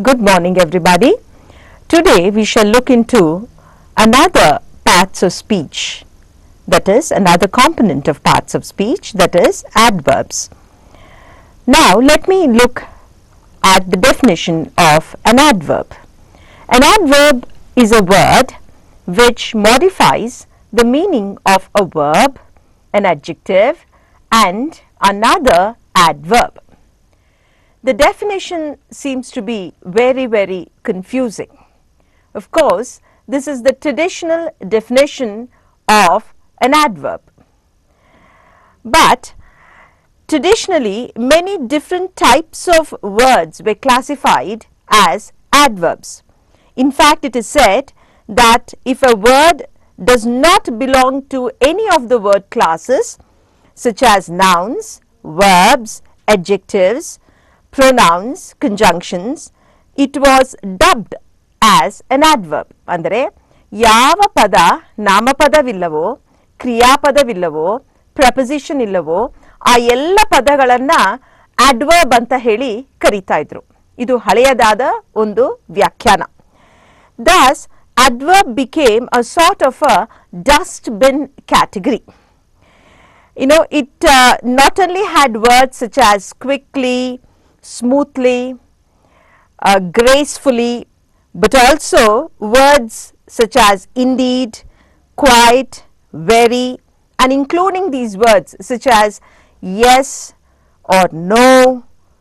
Good morning everybody. Today we shall look into another parts of speech, that is another component of parts of speech, that is adverbs. Now let me look at the definition of an adverb. An adverb is a word which modifies the meaning of a verb, an adjective and another adverb. The definition seems to be very confusing. Of course, this is the traditional definition of an adverb. But traditionally, many different types of words were classified as adverbs. In fact, it is said that if a word does not belong to any of the word classes, such as nouns, verbs, adjectives, pronouns, conjunctions, it was dubbed as an adverb. ಅಂದರೆ ಯಾವ ಪದ ನಾಮಪದವಿಲ್ಲವೋ, ಕ್ರಿಯಾಪದವಿಲ್ಲವೋ, proposition ಇಲ್ಲವೋ ಆ ಎಲ್ಲ ಪದಗಳನ್ನು adverb ಅಂತ ಹೇಳಿ ಕರೀತಾ ಇದ್ರು. ಇದು ಹಳೆಯದಾದ ಒಂದು ವ್ಯಾಖ್ಯಾನ. Thus, adverb became a sort of a dustbin category. You know, it not only had words such as quickly, smoothly, gracefully, but also words such as indeed, quite, very, and including these words such as yes or no,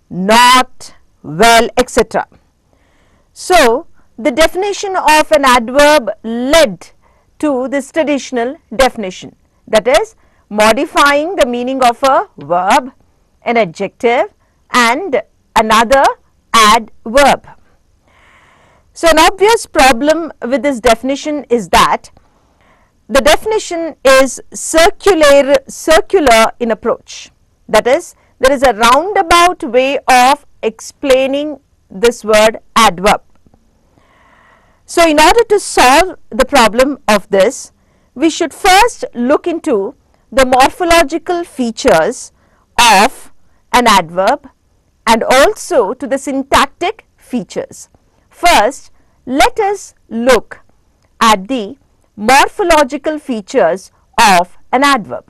not, well, etc. So, the definition of an adverb led to this traditional definition, that is modifying the meaning of a verb, an adjective and another adverb. So, an obvious problem with this definition is that the definition is circular in approach. That is, there is a roundabout way of explaining this word adverb. So, in order to solve the problem of this, we should first look into the morphological features of an adverb and also to the syntactic features. First, let us look at the morphological features of an adverb.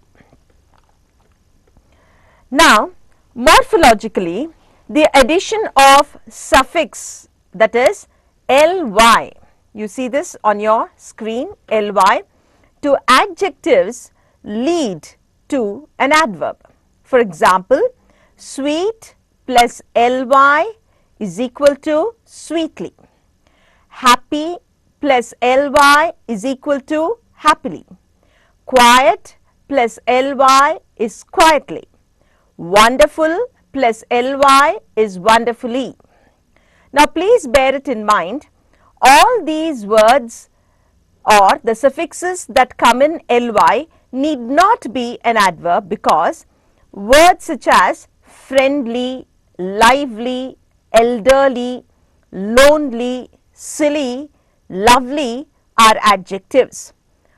Now, morphologically, the addition of suffix, that is ly, you see this on your screen, ly, to adjectives lead to an adverb. For example, sweet plus ly is equal to sweetly. Happy plus ly is equal to happily. Quiet plus ly is quietly. Wonderful plus ly is wonderfully. Now, please bear it in mind, all these words or the suffixes that come in ly need not be an adverb, because words such as friendly, lively, elderly, lonely, silly, lovely are adjectives.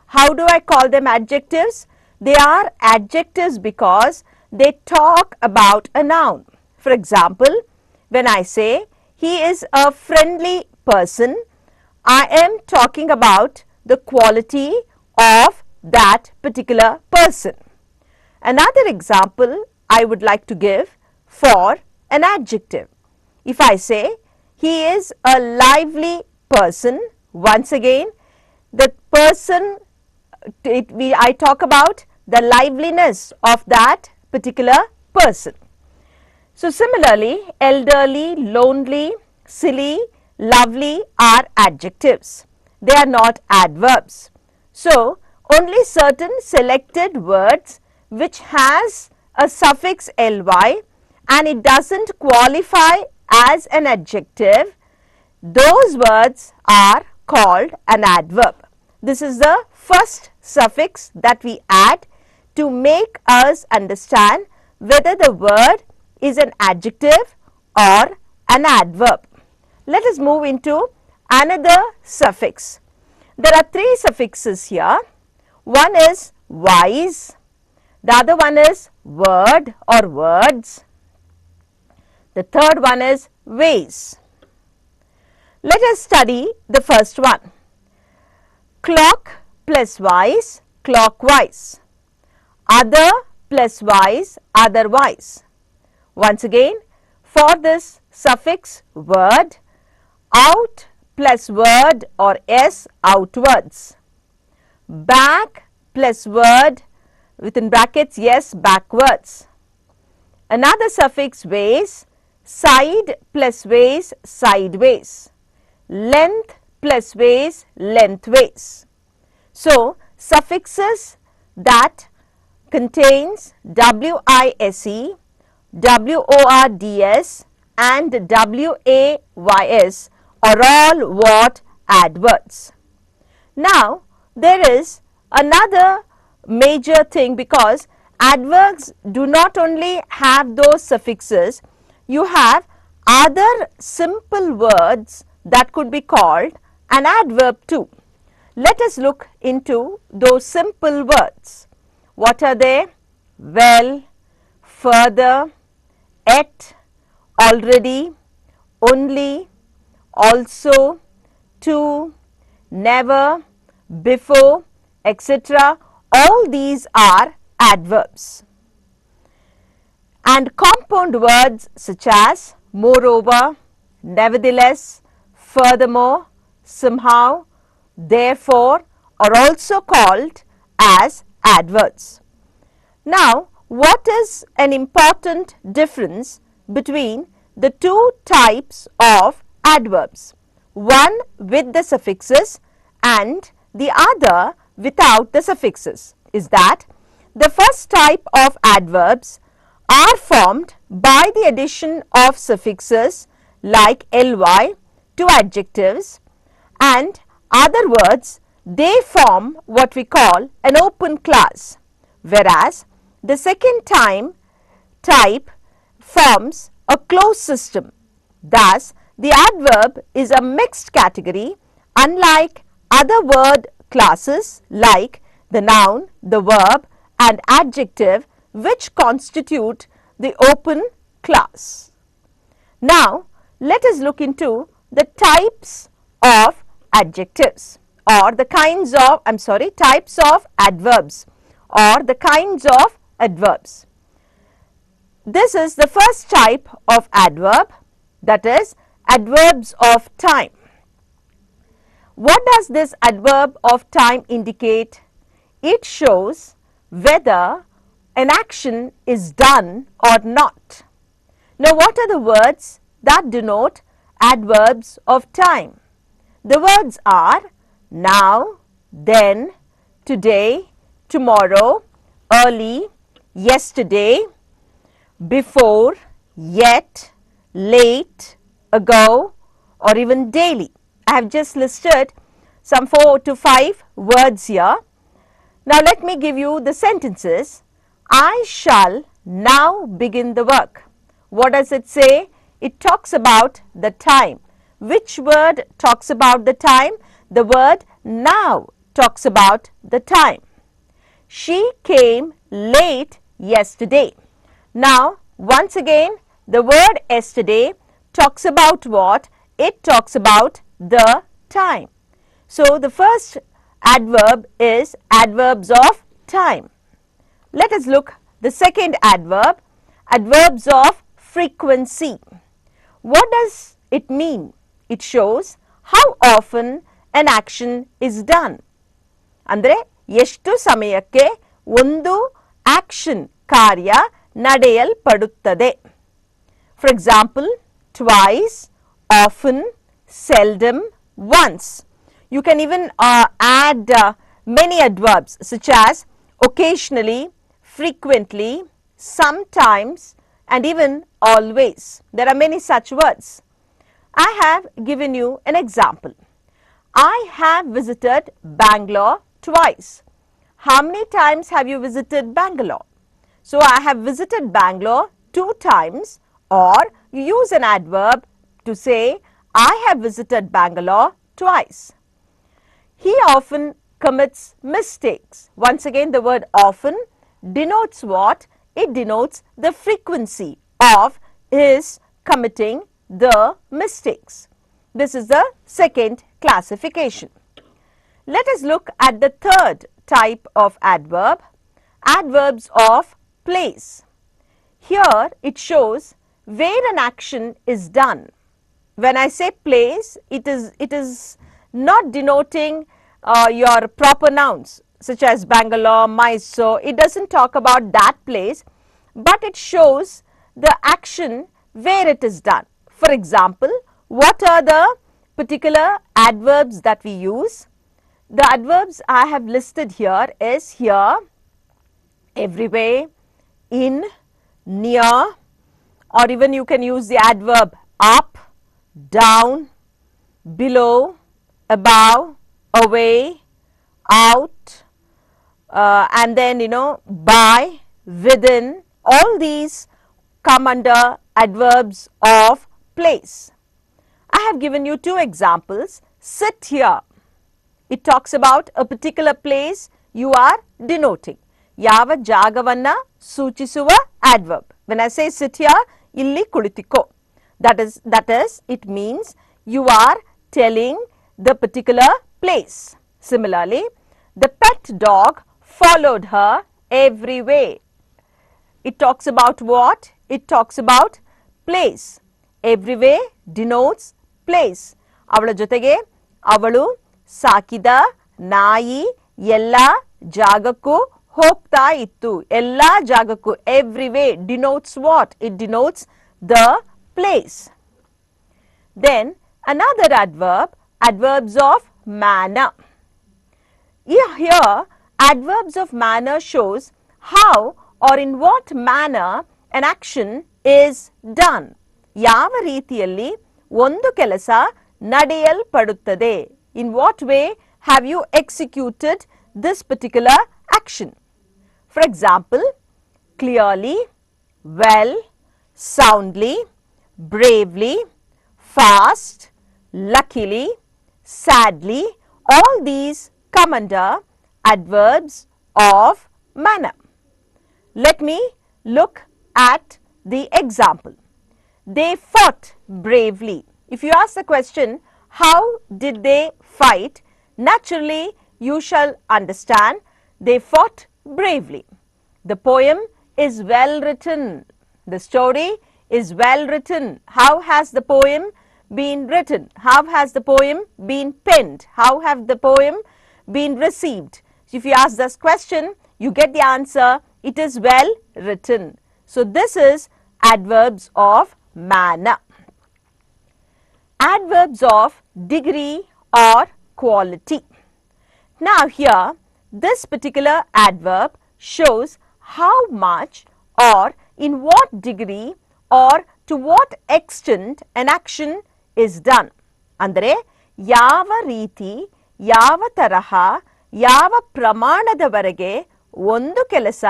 How do I call them adjectives? They are adjectives because they talk about a noun. For example, when I say he is a friendly person, I am talking about the quality of that particular person. Another example I would like to give for an adjective. If I say he is a lively person, once again the person, I talk about the liveliness of that particular person. So, similarly, elderly, lonely, silly, lovely are adjectives. They are not adverbs. So, only certain selected words which has a suffix ly and it does not qualify as an adjective, those words are called an adverb. This is the first suffix that we add to make us understand whether the word is an adjective or an adverb. Let us move into another suffix. There are three suffixes here. One is wise, the other one is word or words, the third one is ways. Let us study the first one. Clock plus wise, clockwise. Other plus wise, otherwise. Once again, for this suffix word, out plus word or s, outwards. Back plus word within brackets, yes, backwards. Another suffix ways, side plus ways, sideways. Length plus ways, lengthways. So, suffixes that contains W-I-S-E, W-O-R-D-S and W-A-Y-S are all what? Adverbs. Now, there is another major thing, because adverbs do not only have those suffixes, you have other simple words that could be called an adverb too. Let us look into those simple words. What are they? Well, further, at, already, only, also, to, never, before, etc. All these are adverbs. And compound words such as moreover, nevertheless, furthermore, somehow, therefore are also called as adverbs. Now, what is an important difference between the two types of adverbs? One with the suffixes and the other without the suffixes is that the first type of adverbs are formed by the addition of suffixes like ly to adjectives, and other words they form what we call an open clause, whereas the second type forms a closed system. Thus, the adverb is a mixed category, unlike other word classes like the noun, the verb and adjective, which constitute the open clause. Now, let us look into the types of adjectives or the kinds of, types of adverbs or the kinds of adverbs. This is the first type of adverb, that is adverbs of time. What does this adverb of time indicate? It shows whether an action is done or not. Now, what are the words that denote adverbs of time? The words are now, then, today, tomorrow, early, yesterday, before, yet, late, ago, or even daily. I have just listed some 4 to 5 words here. Now, let me give you the sentences. I shall now begin the work. What does it say? It talks about the time. Which word talks about the time? The word now talks about the time. She came late yesterday. Now, once again, the word yesterday talks about what? It talks about the time. So, the first adverb is adverbs of time. Let us look the second adverb, adverbs of frequency. What does it mean? It shows how often an action is done. Andre, ಎಷ್ಟು ಸಮಯಕ್ಕೆ ಒಂದು action ಕಾರ್ಯ ನಡೆಯಲ್ಪಡುತ್ತದೆ. For example, twice, often, seldom, once. You can even add many adverbs such as occasionally, frequently, sometimes and even always. There are many such words. I have given you an example. I have visited Bangalore twice. How many times have you visited Bangalore? So, I have visited Bangalore 2 times, or you use an adverb to say I have visited Bangalore twice. He often commits mistakes. Once again, the word often denotes what? It denotes the frequency of his committing the mistakes. This is the second classification. Let us look at the third type of adverb, adverbs of place. Here it shows where an action is done. When I say place, it is not denoting your proper nouns such as Bangalore, Mysore. It doesn't talk about that place, but it shows the action where it is done. For example, what are the particular adverbs that we use? The adverbs I have listed here is here, everywhere, in, near, or even you can use the adverb up, down, below, above, away, out, and then by, within. All these come under adverbs of place. I have given you two examples. Sit here. It talks about a particular place you are denoting. Yava jagavanna suchisuva adverb. When I say sit here, illi kulitiko. That is, it means you are telling the particular place. Similarly, the pet dog followed her everywhere. It talks about what? It talks about place. Everywhere denotes place. Avala jotege avalu sakida nayi ella jagakku hogta ittu. Ella jagakku, everywhere denotes what? It denotes the place. Then another adverb, adverbs of manner. Here adverbs of manner shows how or in what manner an action is done. Yava ರೀತಿಯಲ್ಲಿ ಒಂದು ಕೆಲಸ ನಡೆಯಲ್ಪಡುತ್ತದೆ. In what way have you executed this particular action? For example, clearly, well, soundly, bravely, fast, luckily, sadly. All these come under adverbs of manner. Let me look at the example. They fought bravely. If you ask the question, how did they fight? Naturally, you shall understand they fought bravely. The poem is well written. The story is well written. How has the poem been written? How has the poem been penned? How have the poem been received? If you ask this question, you get the answer. It is well written. So this is adverbs of manner. Adverbs of degree or quality. Now here, this particular adverb shows how much or in what degree or to what extent an action is done. Andre, yava ರೀತಿ, ಯಾವ ತರಹ, ಯಾವ ಪ್ರಮಾಣದವರೆಗೆ ಒಂದು ಕೆಲಸ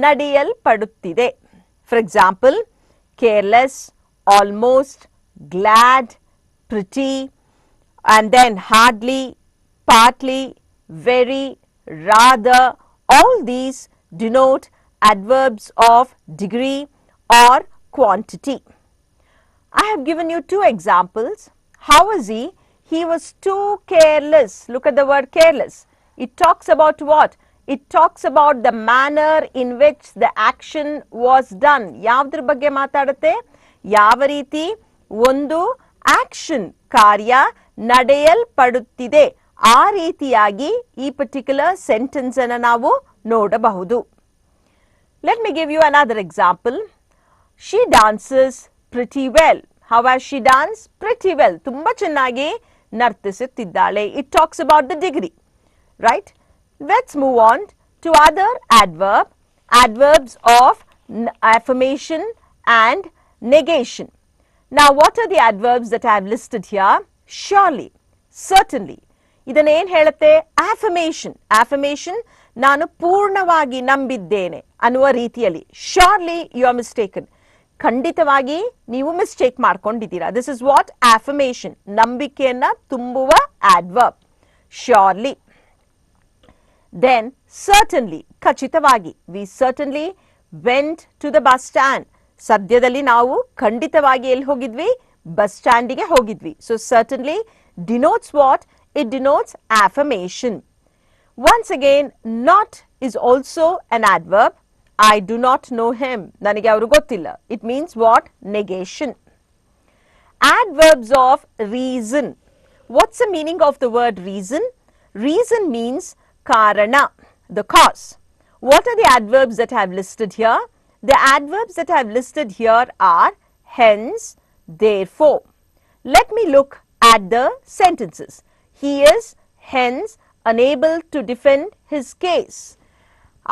ನಡೆಯಲ್ಪಡುತ್ತಿದೆ. For example, careless, almost, glad, pretty, and then hardly, partly, very, rather. All these denote adverbs of degree or quantity. I have given you two examples. How was he? He was too careless. Look at the word careless. It talks about what? It talks about the manner in which the action was done. Yavadr ಬಗ್ಗೆ ಮಾತಾಡುತ್ತೆ? ಯಾವ ರೀತಿ ಒಂದು action ಕಾರ್ಯ ನಡೆಯಲ್ಪಡುತ್ತಿದೆ. ಆ ರೀತಿಯಾಗಿ ಈ particular sentence ಅನ್ನು ನಾವು ನೋಡಬಹುದು. Let me give you another example. She dances pretty well. How has she danced? Pretty well. ತುಂಬಾ ಚೆನ್ನಾಗಿ ನರ್ತಿಸುತ್ತಿದ್ದಾಳೆ. It talks about the degree, right? Let's move on to other adverbs of affirmation and negation. Now, what are the adverbs that I have listed here? Surely, certainly. ಇದನ್ನು ಏನು ಹೇಳುತ್ತೆ? Affirmation. Affirmation, ನಾನು ಪೂರ್ಣವಾಗಿ ನಂಬಿದ್ದೇನೆ ಅನ್ನುವ ರೀತಿಯಲ್ಲಿ. Surely you are mistaken. ಖಂಡಿತವಾಗಿ ನೀವು ಮಿಸ್ಟೇಕ್ ಮಾಡ್ಕೊಂಡಿದ್ದೀರಾ. This is what? Affirmation. ನಂಬಿಕೆಯನ್ನ ತುಂಬುವ adverb. Surely. Then, certainly, ಖಚಿತವಾಗಿ. We certainly went to the bus stand. ಸದ್ಯದಲ್ಲಿ ನಾವು ಖಂಡಿತವಾಗಿ ಎಲ್ಲಿ ಹೋಗಿದ್ವಿ? bus stand ಗೆ ಹೋಗಿದ್ವಿ. So certainly denotes what? It denotes affirmation. Once again, not is also an adverb. I do not know him. ನನಗೆ ಅವರು ಗೊತ್ತಿಲ್ಲ. It means what? Negation. Adverbs of reason. What's the meaning of the word reason? Reason means karana, the cause. What are the adverbs that I have listed here? The adverbs that I have listed here are hence, therefore. Let me look at the sentences. He is hence unable to defend his case.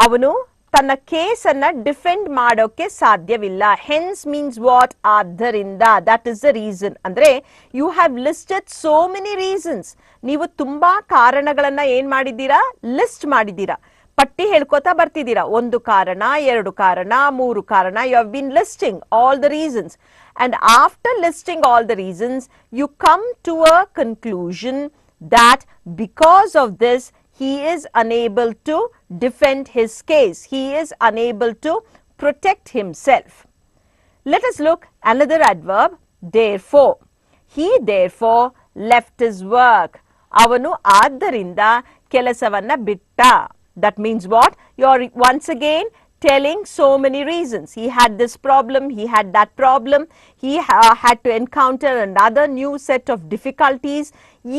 ಅವನು ತನ್ನ ಕೇಸನ್ನು defend ಮಾಡೋಕೆ ಸಾಧ್ಯವಿಲ್ಲ. Hence means what? ಆದ್ದರಿಂದ. That is the reason. ಅಂದರೆ you have listed so many reasons. ನೀವು ತುಂಬಾ ಕಾರಣಗಳನ್ನ ಏನ್ ಮಾಡಿದ್ದೀರಾ? ಲಿಸ್ಟ್ ಮಾಡಿದ್ದೀರಾ. ಪಟ್ಟಿ ಹೇಳ್ಕೊತಾ ಬರ್ತಿದ್ದೀರಾ. ಒಂದು ಕಾರಣ, ಎರಡು ಕಾರಣ, ಮೂರು ಕಾರಣ. You have been listing all the reasons. And after listing all the reasons, you come to a conclusion that because of this, he is unable to defend his case. He is unable to protect himself. Let us look another adverb, therefore. He therefore left his work. ಅವನು ಆದ್ದರಿಂದ ಕೆಲಸವನ್ನ ಬಿಟ್ಟ. That means what? You are once again telling so many reasons. He had this problem, he had that problem, he had to encounter another new set of difficulties.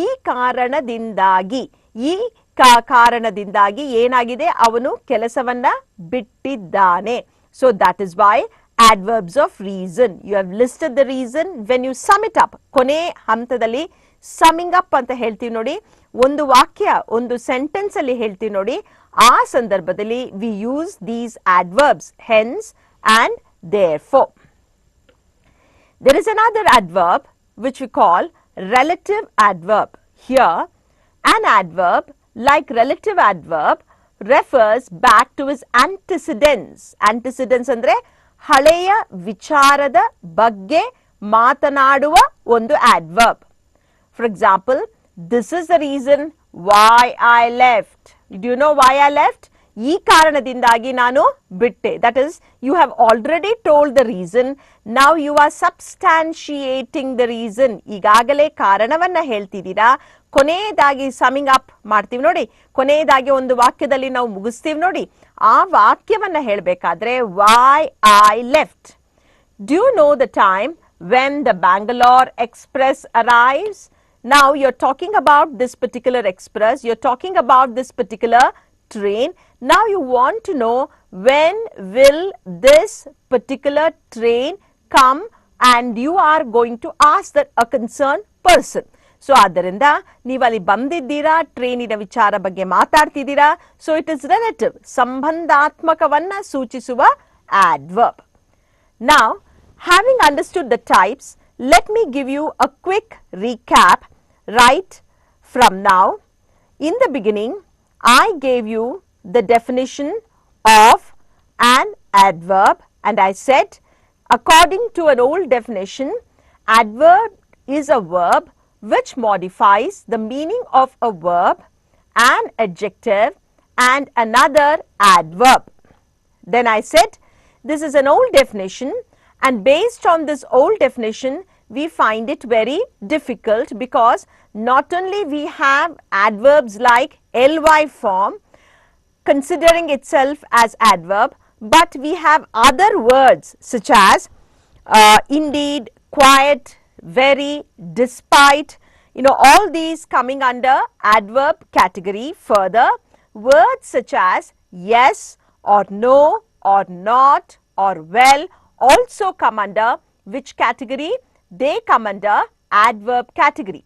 ಈ ಕಾರಣದಿಂದಾಗಿ ಏನಾಗಿದೆ? ಅವನು ಕೆಲಸವನ್ನ ಬಿಟ್ಟಿದ್ದಾನೆ. So that is why adverbs of reason. You have listed the reason. When you sum it up, ಕೊನೆ ಹಂತದಲ್ಲಿ summing up ಅಂತ ಹೇಳ್ತೀವಿ ನೋಡಿ. ಒಂದು ವಾಕ್ಯ, ಒಂದು ಸೆಂಟೆನ್ಸ್ ಅಲ್ಲಿ ಹೇಳ್ತೀವಿ ನೋಡಿ. ಆ ಸಂದರ್ಭದಲ್ಲಿ we use these adverbs, hence and therefore. There is another adverb which we call relative adverb. Here, an adverb like relative adverb refers back to its antecedents. Antecedents ಅಂದ್ರೆ ಹಳೆಯ ವಿಚಾರದ ಬಗ್ಗೆ ಮಾತನಾಡುವ ಒಂದು adverb. For example, this is the reason why I left. Do you know why I left? ಈ ಕಾರಣದಿಂದಾಗಿ ನಾನು ಬಿಟ್ಟೆ. That is, you have already told the reason. Now you are substantiating the reason. ಈಗಾಗಲೇ ಕಾರಣವನ್ನ ಹೇಳ್ತಿದ್ದೀರಾ. ಕೊನೆಯದಾಗಿ ಸಮಿಂಗ್ ಅಪ್ ಮಾಡ್ತೀವಿ ನೋಡಿ. ಕೊನೆಯದಾಗಿ ಒಂದು ವಾಕ್ಯದಲ್ಲಿ ನಾವು ಮುಗಿಸ್ತೀವಿ ನೋಡಿ. ಆ ವಾಕ್ಯವನ್ನ ಹೇಳಬೇಕಾದ್ರೆ why I left. Do you know the time when the Bangalore Express arrives? Now you're talking about this particular express, you're talking about this particular train. Now you want to know when will this particular train come, and you are going to ask that a concerned person. So ಆದ್ದರಿಂದ ನೀವು ಅಲ್ಲಿ ಬಂದಿದ್ದೀರಾ, ಟ್ರೈನಿನ ವಿಚಾರ ಬಗ್ಗೆ ಮಾತಾಡ್ತಿದ್ದೀರಾ. So it is relative, ಸಂಬಂಧಾತ್ಮಕವನ್ನ ಸೂಚಿಸುವ adverb. Now, having understood the types, let me give you a quick recap right from now. In the beginning, I gave you the definition of an adverb, and I said, according to an old definition, adverb is a verb which modifies the meaning of a verb, an adjective, and another adverb. Then I said, this is an old definition, and based on this old definition, we find it very difficult because not only we have adverbs like ly form considering itself as adverb, but we have other words such as indeed, quite, very, despite, you know, all these coming under adverb category. Further, words such as yes or no or not or well also come under which category? They come under adverb category.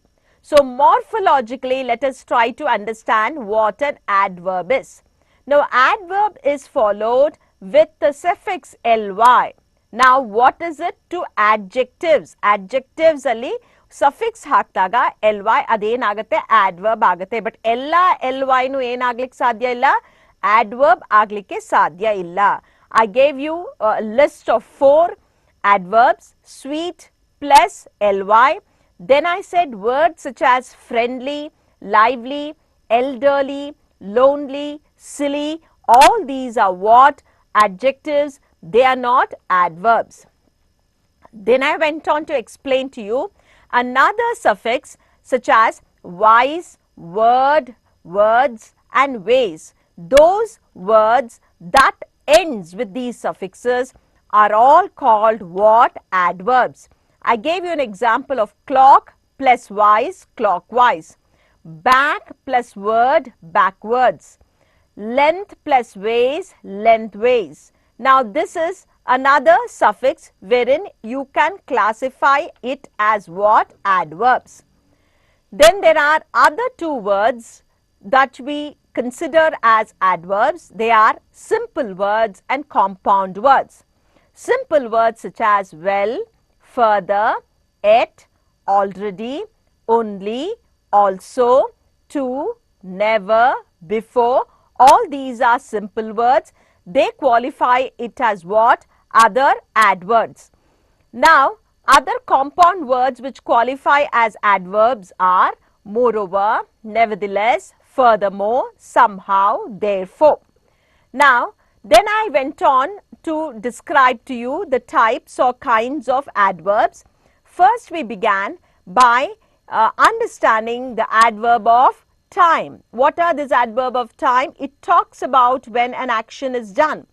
So morphologically, let us try to understand what an adverb is. Now, adverb is followed with the suffix ly. Now, what is it to adjectives? Adjectives alli suffix ಹಾಕ್ದಾಗ ly ಅದೇನಾಗುತ್ತೆ? adverb ಆಗುತ್ತೆ. But ಎಲ್ಲ ly ನು ಏನಾಗ್ಲಿಕ್ಕೆ ಸಾಧ್ಯ ಇಲ್ಲ? adverb ಆಗ್ಲಿಕ್ಕೆ ಸಾಧ್ಯ ಇಲ್ಲ. I gave you a list of 4 adverbs, sweet plus ly. Then I said words such as friendly, lively, elderly, lonely, silly. All these are what? Adjectives. They are not adverbs. Then I went on to explain to you another suffix such as wise, word, words and ways. Those words that ends with these suffixes are all called what? Adverbs. I gave you an example of clock plus wise, clockwise. Back plus word, backwards. Length plus ways, lengthways. Now this is another suffix wherein you can classify it as what? Adverbs. Then there are other two words that we consider as adverbs. They are simple words and compound words. Simple words such as well, further, yet, already, only, also, to, never, before. All these are simple words. They qualify it as what? Other adverbs. Now, other compound words which qualify as adverbs are moreover, nevertheless, furthermore, somehow, therefore. Now, then I went on to describe to you the types or kinds of adverbs. First, we began by understanding the adverb of time. What are this adverb of time? It talks about when an action is done.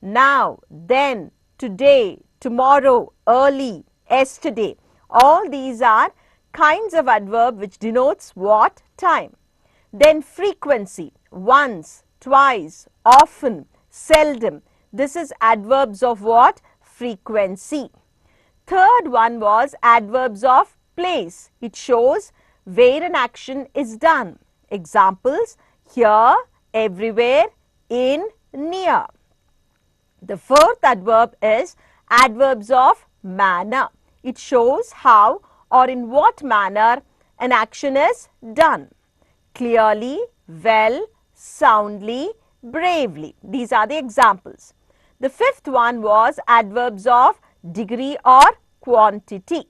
Now, then, today, tomorrow, early, yesterday. All these are kinds of adverb which denotes what? Time. Then frequency, once, twice, often, seldom. This is adverbs of what? Frequency. Third one was adverbs of place. It shows where an action is done. Examples, here, everywhere, in, near. The fourth adverb is adverbs of manner. It shows how or in what manner an action is done. Clearly, well, soundly, bravely. These are the examples. The fifth one was adverbs of degree or quantity.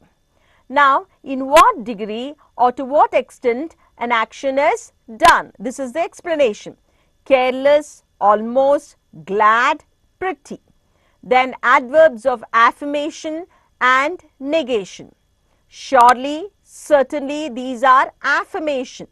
Now, in what degree or to what extent an action is done? This is the explanation. Careless, almost, glad, pretty. Then adverbs of affirmation and negation. Surely, certainly, these are affirmation,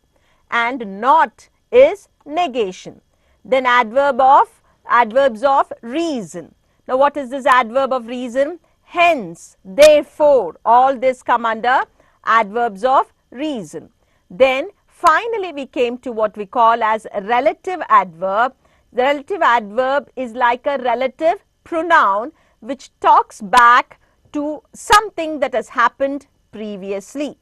and not is negation. Then adverbs of reason. Now, what is this adverb of reason? Hence, therefore, all this come under adverbs of reason. Then finally we came to what we call as a relative adverb. The relative adverb is like a relative pronoun which talks back to something that has happened previously.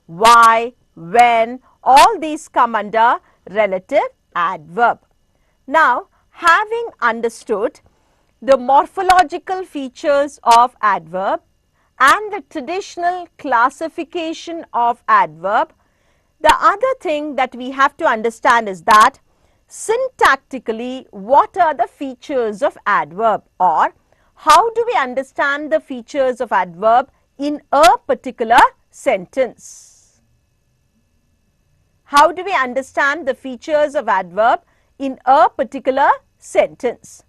Why, when, all these come under relative adverb. Now, having understood the morphological features of adverb and the traditional classification of adverb, the other thing that we have to understand is that syntactically, what are the features of adverb, or how do we understand the features of adverb in a particular sentence? How do we understand the features of adverb in a particular sentence?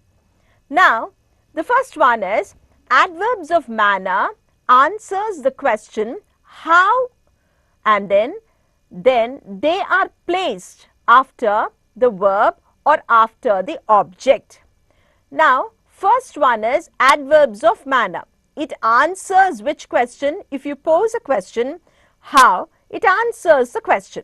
Now, the first one is adverbs of manner answers the question how, and then they are placed after the verb or after the object. Now, first one is adverbs of manner. It answers which question? If you pose a question, how, it answers the question.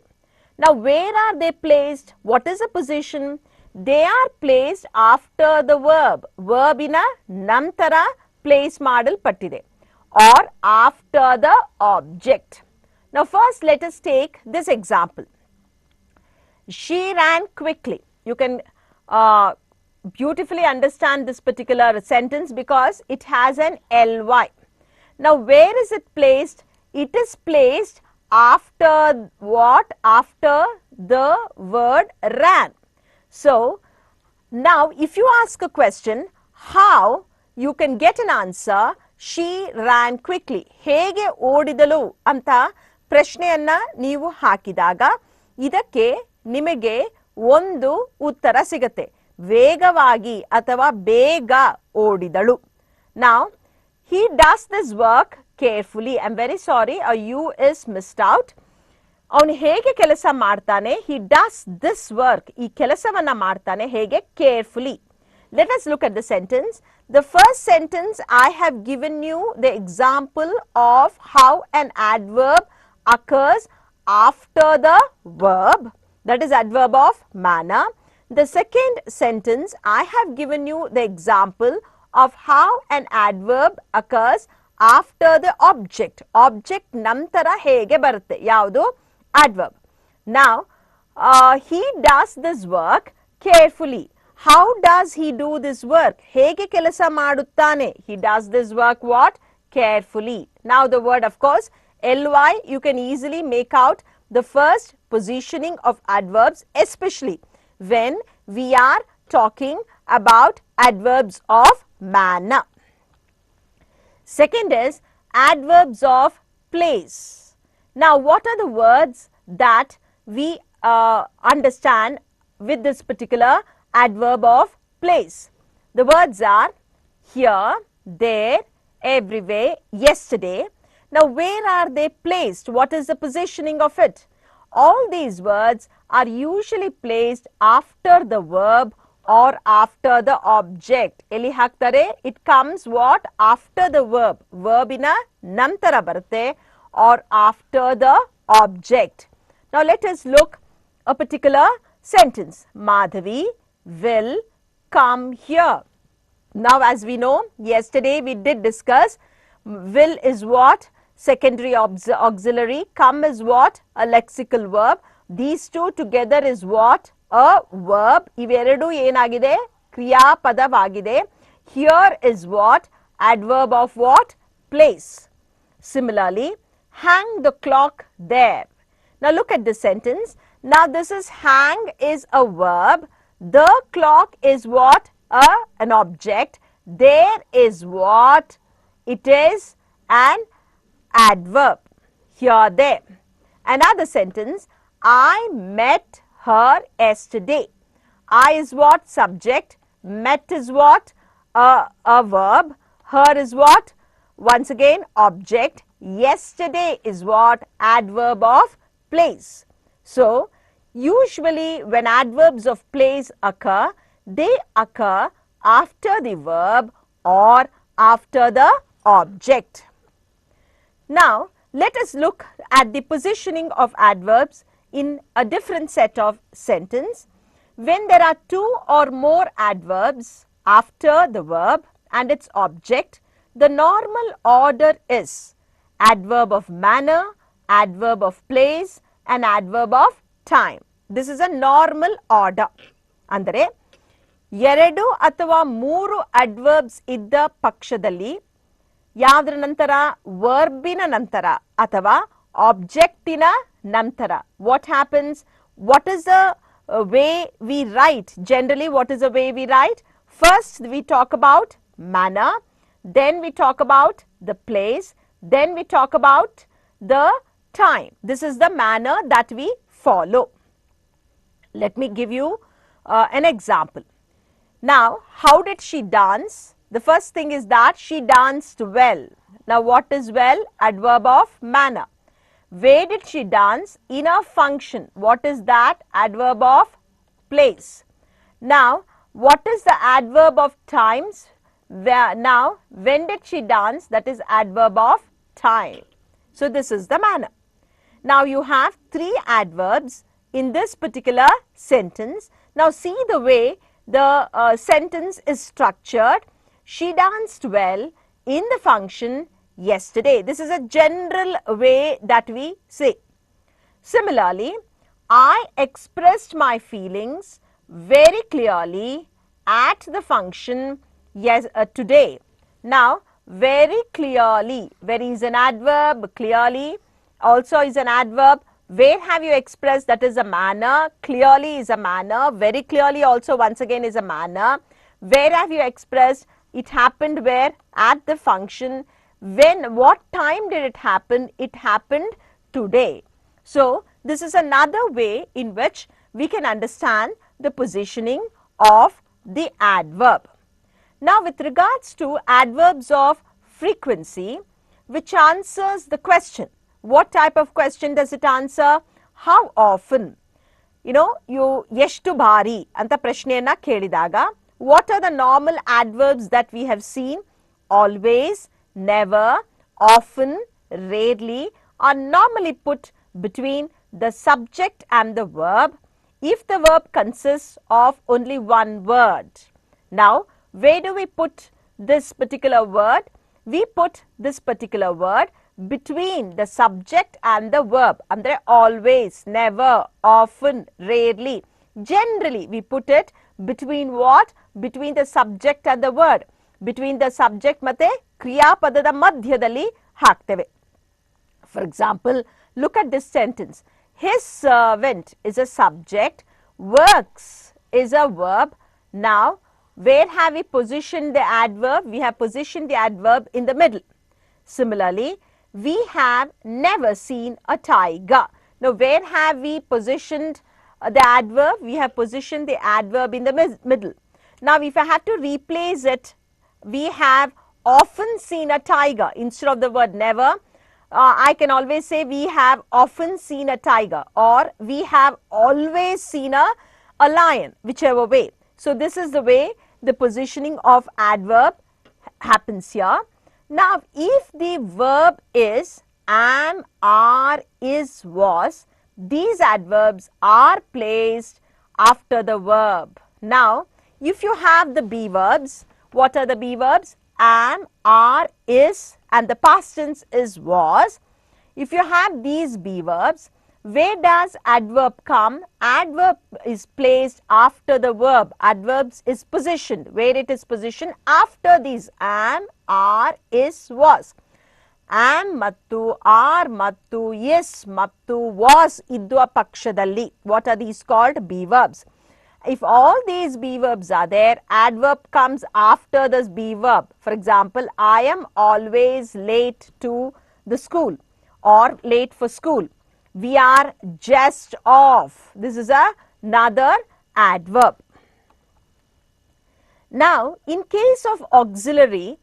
Now, where are they placed? What is the position? They are placed after the verb. Verbiನ ನಂತರ place ಮಾಡಲ್ಪಟ್ಟಿದೆ, or after the object. Now, first let us take this example. She ran quickly. You can beautifully understand this particular sentence because it has an ly. Now, where is it placed? It is placed after what? After the word ran. So, now if you ask a question, how, you can get an answer, she ran quickly. ಹೇಗೆ ಓಡಿದಳು ಅಂತ ಪ್ರಶ್ನೆಯನ್ನ ನೀವು ಹಾಕಿದಾಗ ಇದಕ್ಕೆ ನಿಮಗೆ ಒಂದು ಉತ್ತರ ಸಿಗುತ್ತೆ. ವೇಗವಾಗಿ ಅಥವಾ ಬೇಗ ಓಡಿದಳು. Now, he does this work carefully. I'm very sorry, a U is missed out. ಅವನು ಹೇಗೆ ಕೆಲಸ ಮಾಡ್ತಾನೆ, he does this work, ಈ ಕೆಲಸವನ್ನ ಮಾಡ್ತಾನೆ ಹೇಗೆ, carefully. Let us look at the sentence. The first sentence, I have given you the example of how an adverb occurs after the verb, that is adverb of manner. The second sentence, I have given you the example of how an adverb occurs after the object. Object ನಂತರ ಹೇಗೆ ಬರುತ್ತೆ, ಯಾವುದು, adverb. Now, he does this work carefully. How does he do this work? ಹೇಗೆ ಕೆಲಸ ಮಾಡುತ್ತಾನೆ? He does this work what? Carefully. Now the word, of course, ly, you can easily make out the first positioning of adverbs, especially when we are talking about adverbs of manner. Second is adverbs of place. Now, what are the words that we understand with this particular adverb of place? The words are here, there, everywhere, yesterday. Now, where are they placed? What is the positioning of it? All these words are usually placed after the verb or after the object. Eli haktare, it comes what? After the verb. Verb ina nantara barutte or after the object. Now, let us look a particular sentence. Madhavi will come here. Now, as we know, yesterday we did discuss will is what? Secondary auxiliary. Come is what? A lexical verb. These two together is what? A verb. Iveradu yenagide? Kriyapadavagide. Here is what? Adverb of what? Place. Similarly, hang the clock there. Now, look at this sentence. Now, this is hang is a verb. The clock is what? An object. There is what? It is an adverb. Here, there. Another sentence. I met her yesterday. I is what? Subject. Met is what? A verb. Her is what? Once again, object. Yesterday is what? Adverb of place. So, usually when adverbs of place occur, they occur after the verb or after the object. Now, let us look at the positioning of adverbs in a different set of sentence. When there are two or more adverbs after the verb and its object, the normal order is adverb of manner, adverb of place and adverb of time. This is a normal order. ಅಂದರೆ ಎರಡು ಅಥವಾ ಮೂರು adverbs ಇದ್ದ ಪಕ್ಷದಲ್ಲಿ ಯಾವುದರ ನಂತರ ವರ್ಬಿನ ನಂತರ ಅಥವಾ ಆಬ್ಜೆಕ್ಟಿನ ನಂತರ what happens? What is the way we write? Generally, what is the way we write? First, we talk about manner, then we talk about the place, then we talk about the time. This is the manner that we follow. Let me give you an example. Now, how did she dance? The first thing is that she danced well. Now, what is well? Adverb of manner. Where did she dance? In a function. What is that? Adverb of place. Now, what is the adverb of times? Now, when did she dance? That is adverb of time. So, this is the manner. Now, you have three adverbs in this particular sentence. Now, see the way the sentence is structured. She danced well in the function yesterday. This is a general way that we say. Similarly, I expressed my feelings very clearly at the function today. Now, very clearly, very is an adverb, clearly also is an adverb. Where have you expressed? That is a manner. Clearly is a manner. Very clearly also once again is a manner. Where have you expressed? It happened where? At the function. When? What time did it happen? It happened today. So, this is another way in which we can understand the positioning of the adverb. Now, with regards to adverbs of frequency, which answers the question. What type of question does it answer? How often? You yeshtu bhari anta prashneyana kelidaga, what are the normal adverbs that we have seen? Always, never, often, rarely are normally put between the subject and the verb if the verb consists of only one word. Now, where do we put this particular word? We put this particular word between the subject and the verb. Andre always, never, often, rarely. Generally, we put it between what? Between the subject and the word. Between the subject ಮತ್ತೆ ಕ್ರಿಯಾಪದದ ಮಧ್ಯದಲ್ಲಿ ಹಾಕ್ತೇವೆ. For example, look at this sentence. His servant is a subject, works is a verb. Now, where have we positioned the adverb? We have positioned the adverb in the middle. Similarly, we have never seen a tiger. Now, where have we positioned the adverb? We have positioned the adverb in the middle. Now, if I have to replace it, we have often seen a tiger instead of the word never. I can always say we have often seen a tiger, or we have always seen a lion, whichever way. So, this is the way the positioning of adverb happens here. Now, if the verb is am, are, is, was, these adverbs are placed after the verb. Now, if you have the be verbs, what are the be verbs? Am, are, is, and the past tense is was. If you have these be verbs, where does adverb come? Adverb is placed after the verb. Adverbs is positioned. Where it is positioned? After these am, are, is, was. Am mattu, are mattu, yes mattu, was iddua pakshadalli. What are these called? Be verbs. If all these be verbs are there, adverb comes after this be verb. For example, I am always late to the school or late for school. We are just off. This is another adverb. Now, in case of auxiliary,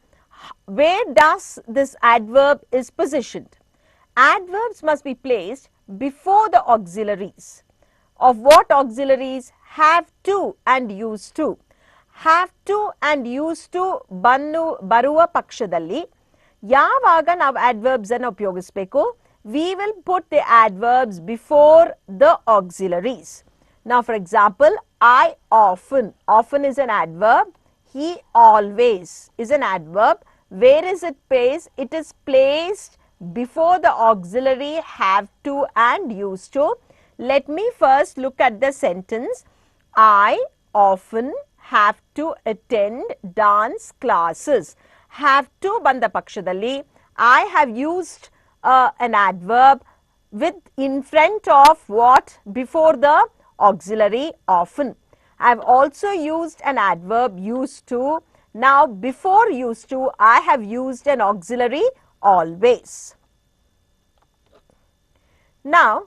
where does this adverb is positioned? Adverbs must be placed before the auxiliaries. Of what auxiliaries? Have to and used to. Have to and used to baruva pakshadalli yavaga ನಾವು adverbs ಅನ್ನು ಉಪಯೋಗಿಸಬೇಕು? We will put the adverbs before the auxiliaries. Now, for example, I often. Often is an adverb. He always is an adverb. Where is it placed? It is placed before the auxiliary have to and used to. Let me first look at the sentence. I often have to attend dance classes. Have to banda pakshadalli I have used an adverb with in front of what? Before the auxiliary often. I have also used an adverb used to. Now, before used to, I have used an auxiliary always. Now,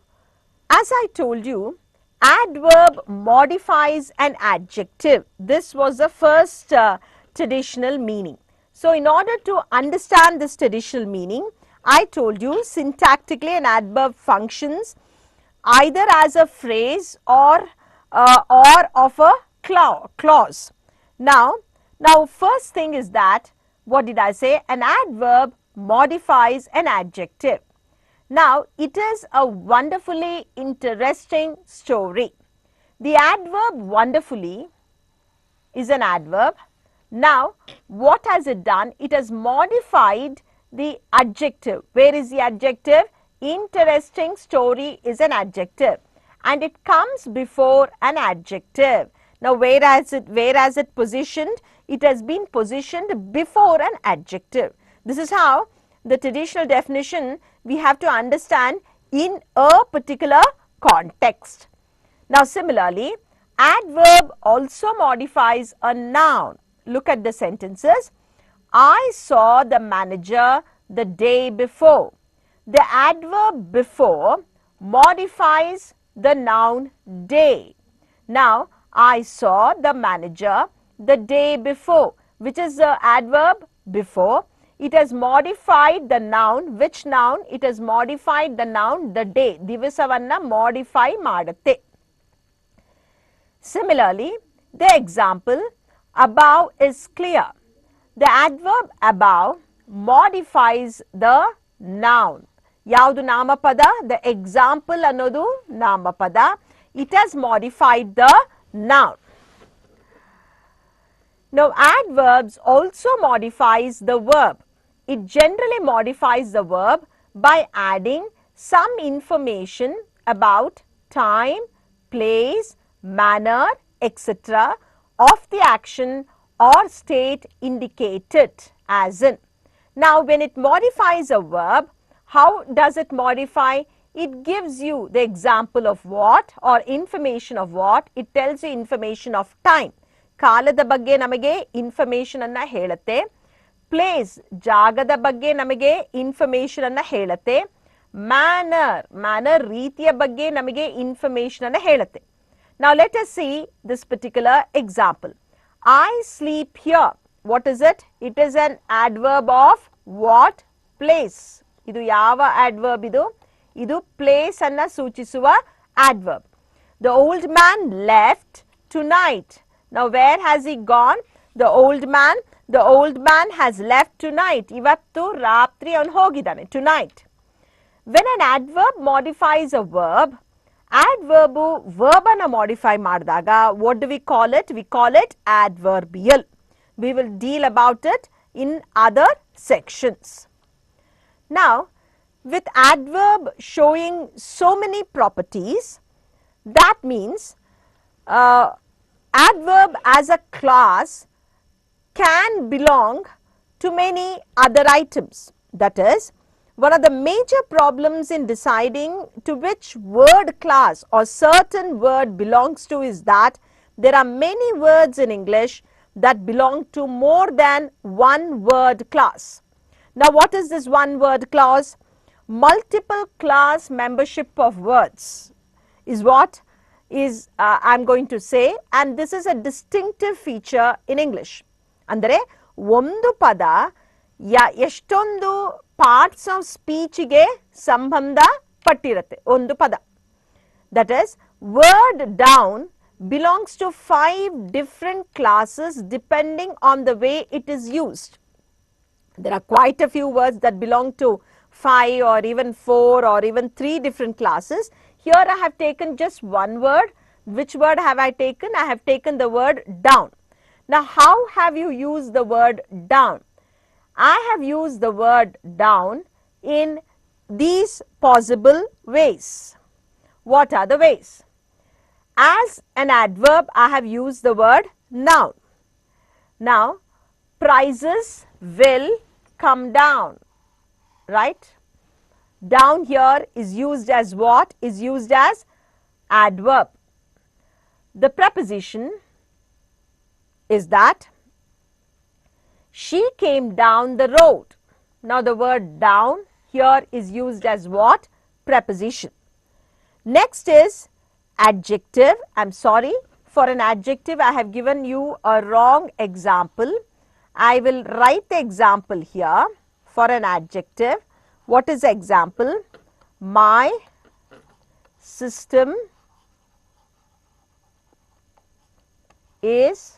as I told you, adverb modifies an adjective. This was the first traditional meaning. So, in order to understand this traditional meaning, I told you syntactically an adverb functions either as a phrase or of a clause. Now, first thing is that, what did I say? An adverb modifies an adjective. Now, it is a wonderfully interesting story. The adverb wonderfully is an adverb. Now, what has it done? It has modified the adjective. Where is the adjective? Interesting story is an adjective and it comes before an adjective. Now, where has it positioned? It has been positioned before an adjective. This is how the traditional definition we have to understand in a particular context. Now, similarly, adverb also modifies a noun. Look at the sentences. I saw the manager the day before. The adverb before modifies the noun day. Now, I saw the manager the day before, which is the adverb before. it has modified the noun. Which noun? It has modified the noun the day. Divasavanna modify madutte. Similarly, the example above is clear. The adverb above modifies the noun. Yaudu namapada? The example anodu namapada. It has modified the noun. Now, adverbs also modifies the verb. It generally modifies the verb by adding some information about time, place, manner, etc. of the action or state indicated as in. Now, when it modifies a verb, how does it modify? It gives you the example of what or information of what. It tells you information of time. ಕಾಲದ ಬಗ್ಗೆ ನಮಗೆ information ಅನ್ನ ಹೇಳುತ್ತೆ. Place ಜಾಗದ ಬಗ್ಗೆ ನಮಗೆ information ಅನ್ನ ಹೇಳುತ್ತೆ. ಮ್ಯಾನರ್ ರೀತಿಯ ಬಗ್ಗೆ ನಮಗೆ ಇನ್ಫಾರ್ಮೇಷನ್ ಅನ್ನ ಹೇಳುತ್ತೆ. Now let us see this particular example. I sleep here. What is it? It is an adverb of what? Place. ಇದು ಯಾವ adverb ಇದು? ಇದು place ಅನ್ನ ಸೂಚಿಸುವ adverb. The old man left tonight. Now, where has he gone? The old man has left tonight. Ivattu ರಾತ್ರಿ ಅವನು ಹೋಗಿದ್ದಾನೆ. Tonight. When an adverb modifies a verb, adverb verb ಅನ್ನು modify ಮಾಡಿದಾಗ what do we call it? We call it adverbial. We will deal about it in other sections. Now, with adverb showing so many properties, that means adverb as a class can belong to many other items. That is, one of the major problems in deciding to which word class or certain word belongs to is that there are many words in English that belong to more than one word class. Now, what is this one word clause? Multiple class membership of words is what is I am going to say, and this is a distinctive feature in English. ಅಂದರೆ ಒಂದು ಪದ ಎಷ್ಟೊಂದು parts of speech ಗೆ ಸಂಬಂಧ ಪಟ್ಟಿರುತ್ತೆ ಒಂದು ಪದ. That is, word down belongs to 5 different classes depending on the way it is used. There are quite a few words that belong to 5 or even 4 or even 3 different classes. Here I have taken just one word. Which word have I taken? I have taken the word down. Now, how have you used the word down? I have used the word down in these possible ways. What are the ways? As an adverb, I have used the word noun. Now, prices will come down, right? Down here is used as what? Is used as adverb. The preposition is that she came down the road. Now, the word down here is used as what? Preposition. Next is adjective. I am sorry, for an adjective I have given you a wrong example. I will write the example here for an adjective. What is the example? My system is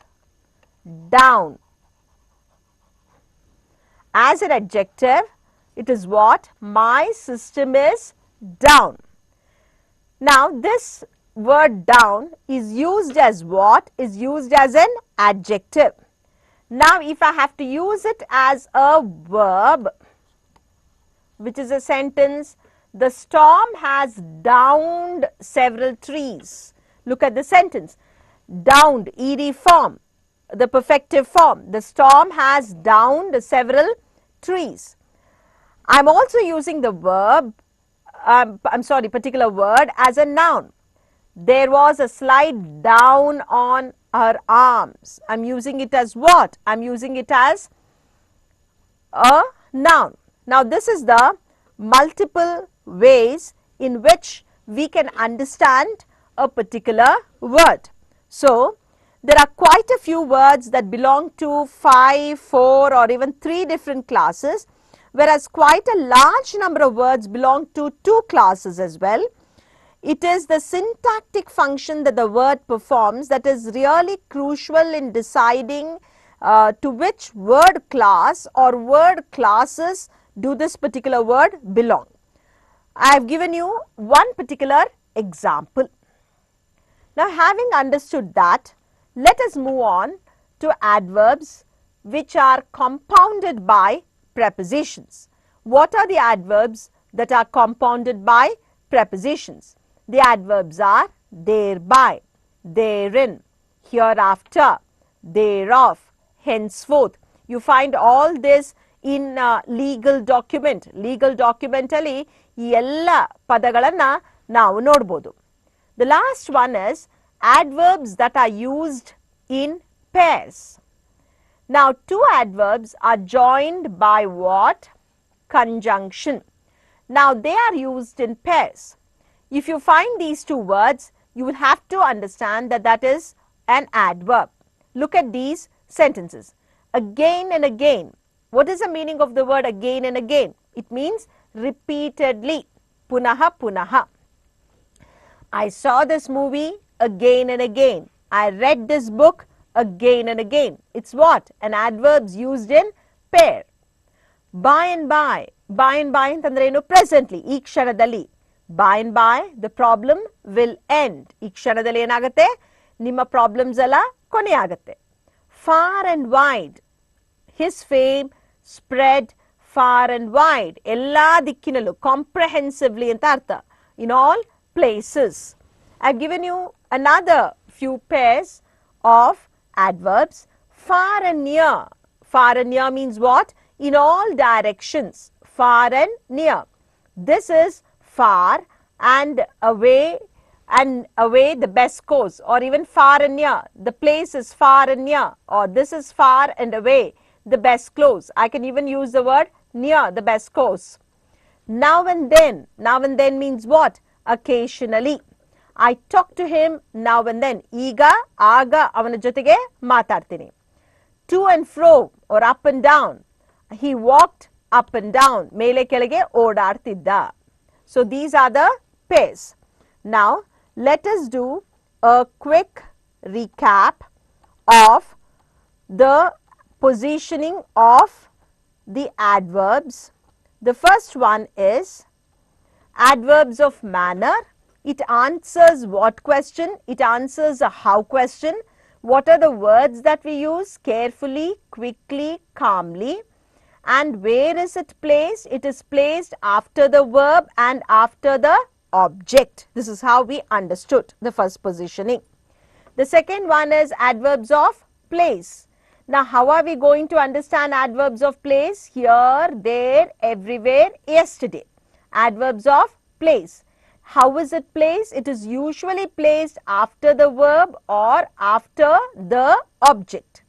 down. As an adjective, it is what? My system is down. Now, this word down is used as what? Is used as an adjective. Now, if I have to use it as a verb, which is a sentence, the storm has downed several trees. Look at the sentence. Downed, ed form, the perfective form. The storm has downed several trees. I am also using the verb, particular word as a noun. There was a slide down on her arms. I am using it as what? I am using it as a noun. Now, this is the multiple ways in which we can understand a particular word. So, there are quite a few words that belong to 5, 4 or even 3 different classes, whereas quite a large number of words belong to 2 classes as well. It is the syntactic function that the word performs that is really crucial in deciding to which word class or word classes do this particular word belong. I have given you one particular example. Now, having understood that, let us move on to adverbs which are compounded by prepositions. What are the adverbs that are compounded by prepositions? The adverbs are thereby, therein, hereafter, thereof, henceforth. You find all this in legal document. Legal document ಅಲ್ಲಿ ಈ ಎಲ್ಲ ಪದಗಳನ್ನ ನಾವು ನೋಡಬಹುದು. The last one is adverbs that are used in pairs. Now, 2 adverbs are joined by what? Conjunction. Now, they are used in pairs. If you find these 2 words, you will have to understand that that is an adverb. Look at these sentences. Again and again. What is the meaning of the word again and again? It means repeatedly. Punaha punaha. I saw this movie again and again. I read this book again and again. It's what? An adverbs used in pair. By and by. By and by ಅಂತಂದ್ರೆ ಏನು? Presently. ಈ ಕ್ಷಣದಲ್ಲಿ. By and by the problem will end. ಈ ಕ್ಷಣದಲ್ಲಿ ಏನಾಗುತ್ತೆ? ನಿಮ್ಮ problems ಎಲ್ಲ ಕೊನೆಯಾಗುತ್ತೆ. Far and wide. His fame spread far and wide. ಎಲ್ಲಾ ದಿಕ್ಕಿನಲ್ಲೂ comprehensively ಅಂತ ಅರ್ಥ. In all places. I've given you another few pairs of adverbs. Far and near. Far and near means what? In all directions. Far and near. This is far and away the best course, or even far and near. The place is far and near, or this is far and away the best close. I can even use the word near the best course. Now and then. Now and then means what? Occasionally. I talk to him now and then. Iga, aga, avana jotege maatartini. To and fro or up and down. He walked up and down. Mele kelege odaartidda. So these are the pairs. Now let us do a quick recap of the positioning of the adverbs. The first one is adverbs of manner. It answers what question? It answers a how question. What are the words that we use? Carefully, quickly, calmly. And where is it placed? It is placed after the verb and after the object. This is how we understood the first positioning. The second one is adverbs of place. Now, how are we going to understand adverbs of place? Here, there, everywhere, yesterday. Adverbs of place. How is it placed? It is usually placed after the verb or after the object.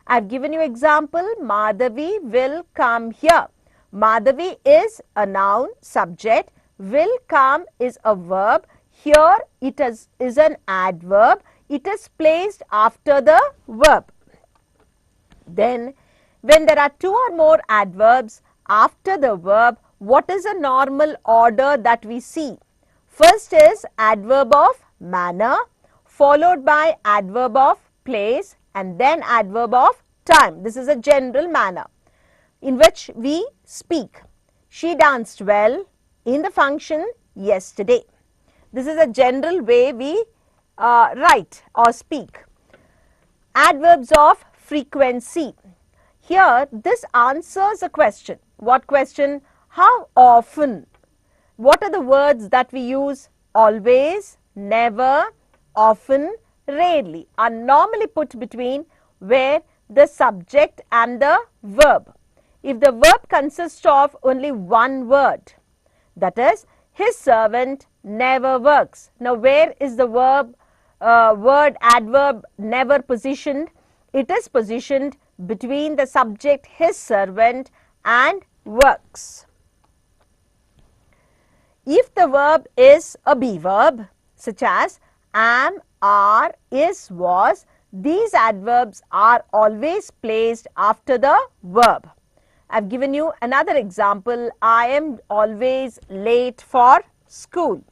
I have given you example. Madhavi will come here. Madhavi is a noun subject. Will come is a verb. Here it is an adverb. It is placed after the verb. Then when there are 2 or more adverbs after the verb, what is a normal order that we see? First is adverb of manner, followed by adverb of place, and then adverb of time. This is a general manner in which we speak. She danced well in the function yesterday. This is a general way we write or speak. Adverbs of frequency. Here, this answers a question. What question? How often? What are the words that we use? Always, never, often, rarely are normally put between where the subject and the verb. If the verb consists of only one word, that is, his servant never works. Now, where is the word adverb never positioned? It is positioned between the subject, his servant, and works. If the verb is a be verb, such as am, are, is, was, these adverbs are always placed after the verb. I've given you another example. I am always late for school.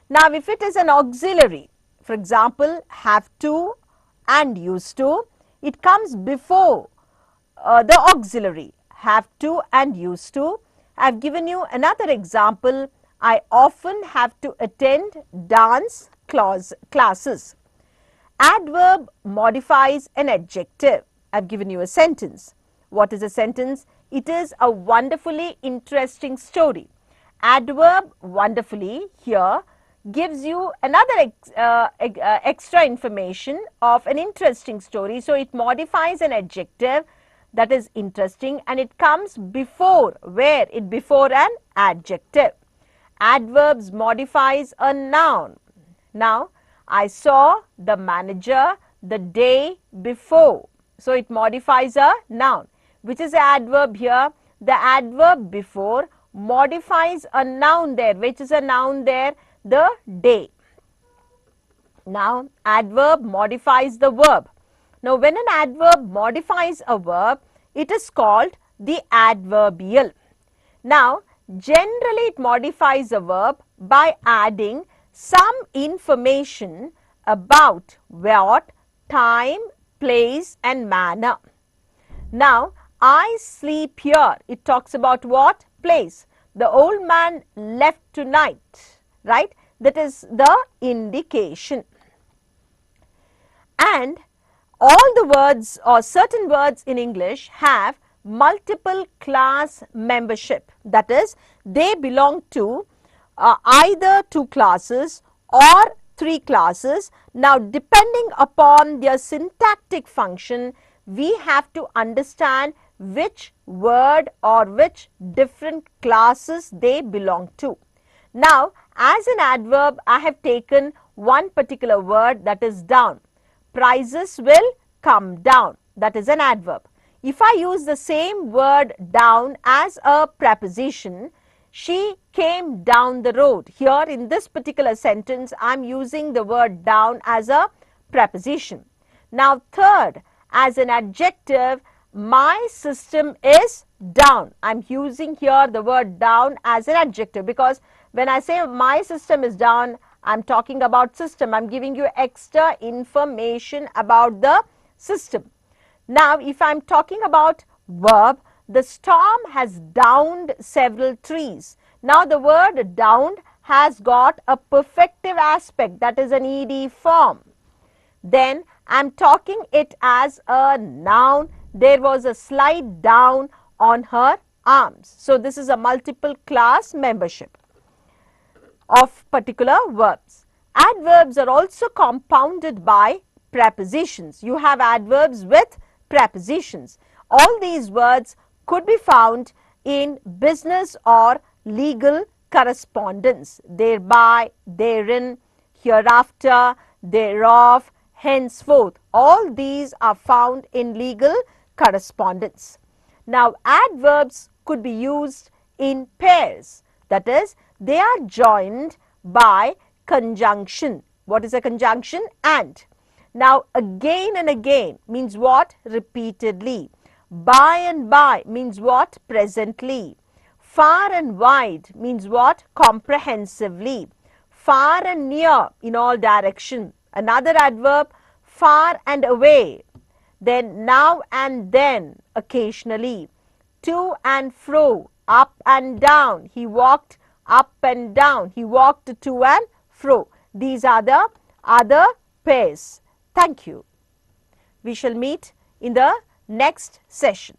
Now, if it is an auxiliary, for example, have to and used to, it comes before the auxiliary, have to and used to. I've given you another example. I often have to attend dance classes. Adverb modifies an adjective. I've given you a sentence. What is a sentence? It is a wonderfully interesting story. Adverb wonderfully here gives you another extra information of an interesting story. So, it modifies an adjective that is interesting and it comes before, where? It before an adjective. Adverbs modifies a noun. Now, I saw the manager the day before. So, it modifies a noun. Which is the adverb here? The adverb before modifies a noun there. Which is a noun there? The day. Now, adverb modifies the verb. Now, when an adverb modifies a verb, it is called the adverbial. Now, generally it modifies a verb by adding some information about what, time, place and manner. Now, I sleep here. It talks about what? Place. The old man left tonight, right? That is the indication. And all the words or certain words in English have multiple class membership. That is, they belong to either 2 classes or 3 classes. Now, depending upon their syntactic function, we have to understand which word or which different classes they belong to. Now, as an adverb, I have taken one particular word, that is down. Prices will come down. That is an adverb. If I use the same word down as a preposition, she came down the road. Here in this particular sentence, I am using the word down as a preposition. Now, third, as an adjective, my system is down. I am using here the word down as an adjective, because when I say my system is down, I am talking about system. I am giving you extra information about the system. Now, if I am talking about verb, the storm has downed several trees. Now, the word downed has got a perfective aspect, that is an ed form. Then I am talking it as a noun. There was a slide down on her arms. So, this is a multiple class membership of particular verbs. Adverbs are also compounded by prepositions. You have adverbs with prepositions. All these words could be found in business or legal correspondence. Thereby, therein, hereafter, thereof, henceforth. All these are found in legal correspondence. Now, adverbs could be used in pairs. That is, they are joined by conjunction. What is a conjunction? And. Now, again and again means what? Repeatedly. By and by means what? Presently. Far and wide means what? Comprehensively. Far and near, in all direction. Another adverb, far and away. Then now and then, occasionally. To and fro, up and down. He walked up and down. He walked to and fro. These are the other pairs. Thank you. We shall meet in the next session.